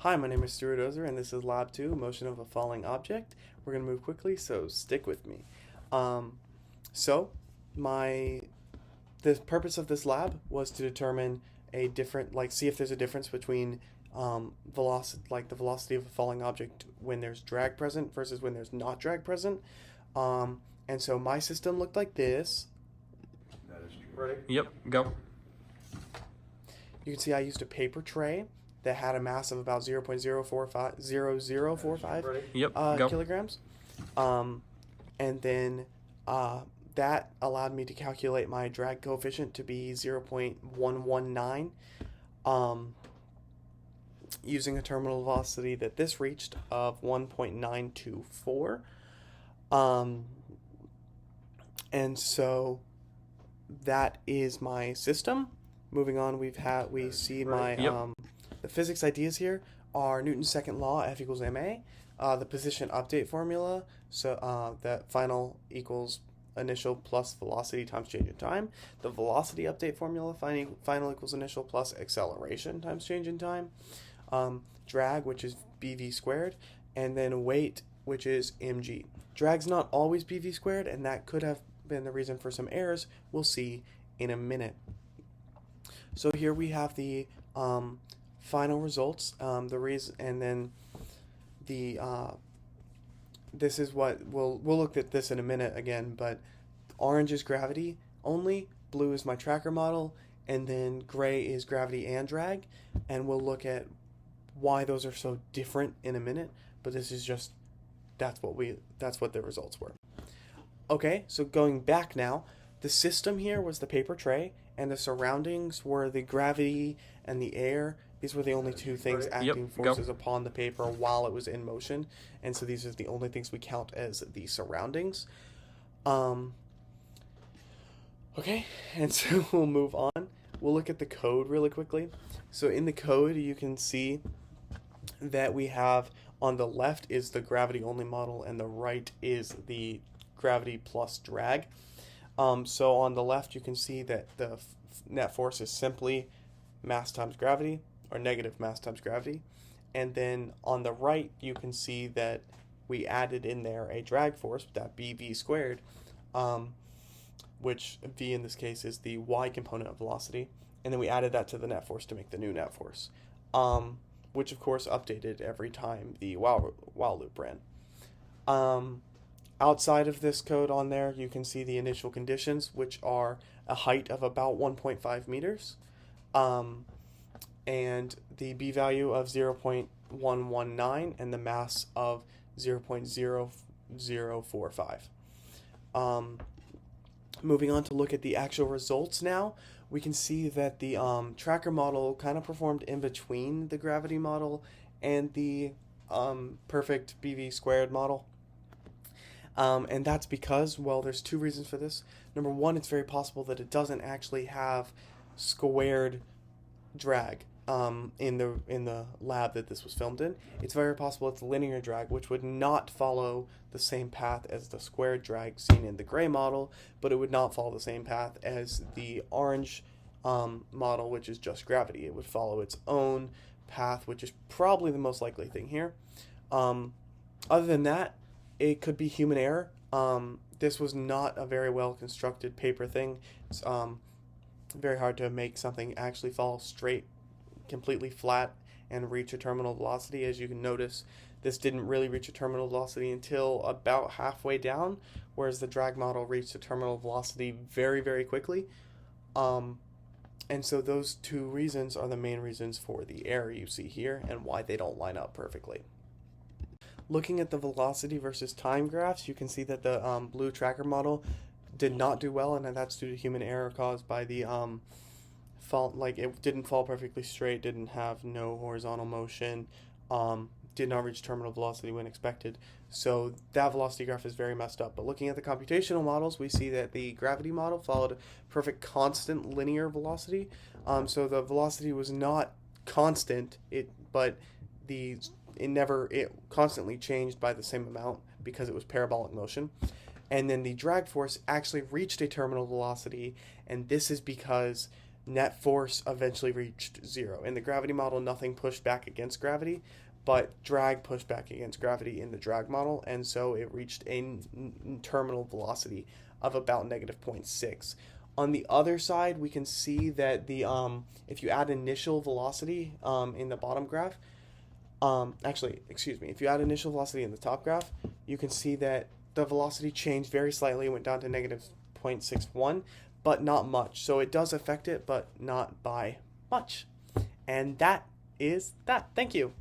Hi, my name is Stuart Ozer, and this is Lab 2, Motion of a Falling Object. We're going to move quickly, so stick with me. Um, so, my the purpose of this lab was to determine see if there's a difference between velocity, like the velocity of a falling object when there's drag present versus when there's not drag present. And so my system looked like this. That is true. Ready? Yep, go. You can see I used a paper tray that had a mass of about 0.0045 Yep, go. kilograms. And then that allowed me to calculate my drag coefficient to be 0.119 using a terminal velocity that this reached of 1.924. And so that is my system. Moving on, we see my Yep. the physics ideas here are Newton's second law, F equals ma. The position update formula, so that final equals initial plus velocity times change in time. The velocity update formula, final equals initial plus acceleration times change in time. Drag, which is bv squared, and then weight, which is mg. Drag's not always bv squared, and that could have been the reason for some errors. We'll see in a minute. So here we have the final results, the reason, and then the this is what we'll look at this in a minute again. But orange is gravity only, blue is my tracker model, and then gray is gravity and drag. And we'll look at why those are so different in a minute. But this is just that's what the results were. Okay, so going back now, the system here was the paper tray, and the surroundings were the gravity and the air. These were the only two things acting forces upon the paper while it was in motion, and so these are the only things we count as the surroundings. Okay, and so we'll move on. We'll look at the code really quickly. So in the code, you can see that we have on the left is the gravity only model, and the right is the gravity plus drag. So on the left, you can see that the net force is simply mass times gravity, or negative mass times gravity. And then on the right, you can see that we added in there a drag force, that bv squared, which v in this case is the y component of velocity. And then we added that to the net force to make the new net force, which of course updated every time the while loop ran. Outside of this code on there, you can see the initial conditions, which are a height of about 1.5 meters, and the b value of 0.119 and the mass of 0.0045. Moving on to look at the actual results now, we can see that the tracker model kind of performed in between the gravity model and the perfect bv squared model. And that's because, well, there's two reasons for this. Number one, it's very possible that it doesn't actually have squared drag in the lab that this was filmed in. It's very possible it's linear drag, which would not follow the same path as the squared drag seen in the gray model, but it would not follow the same path as the orange model, which is just gravity. It would follow its own path, which is probably the most likely thing here. Other than that, it could be human error. This was not a very well constructed paper thing. It's very hard to make something actually fall straight, completely flat, and reach a terminal velocity. As you can notice, this didn't really reach a terminal velocity until about halfway down, whereas the drag model reached a terminal velocity very, very quickly. And so those two reasons are the main reasons for the error you see here and why they don't line up perfectly. Looking at the velocity versus time graphs, you can see that the blue tracker model did not do well, and that's due to human error caused by the fault. Like, it didn't fall perfectly straight, didn't have no horizontal motion, did not reach terminal velocity when expected. So that velocity graph is very messed up. But looking at the computational models, we see that the gravity model followed perfect constant linear velocity. So the velocity was not constant, but it constantly changed by the same amount because it was parabolic motion. And then the drag force actually reached a terminal velocity, and this is because net force eventually reached zero. In the gravity model, nothing pushed back against gravity, but drag pushed back against gravity in the drag model, and so it reached a terminal velocity of about negative 0.6. On the other side, we can see that the if you add initial velocity in the bottom graph, actually, excuse me, if you add initial velocity in the top graph, you can see that the velocity changed very slightly, went down to negative 0.61, but not much. So it does affect it, but not by much. And that is that. Thank you.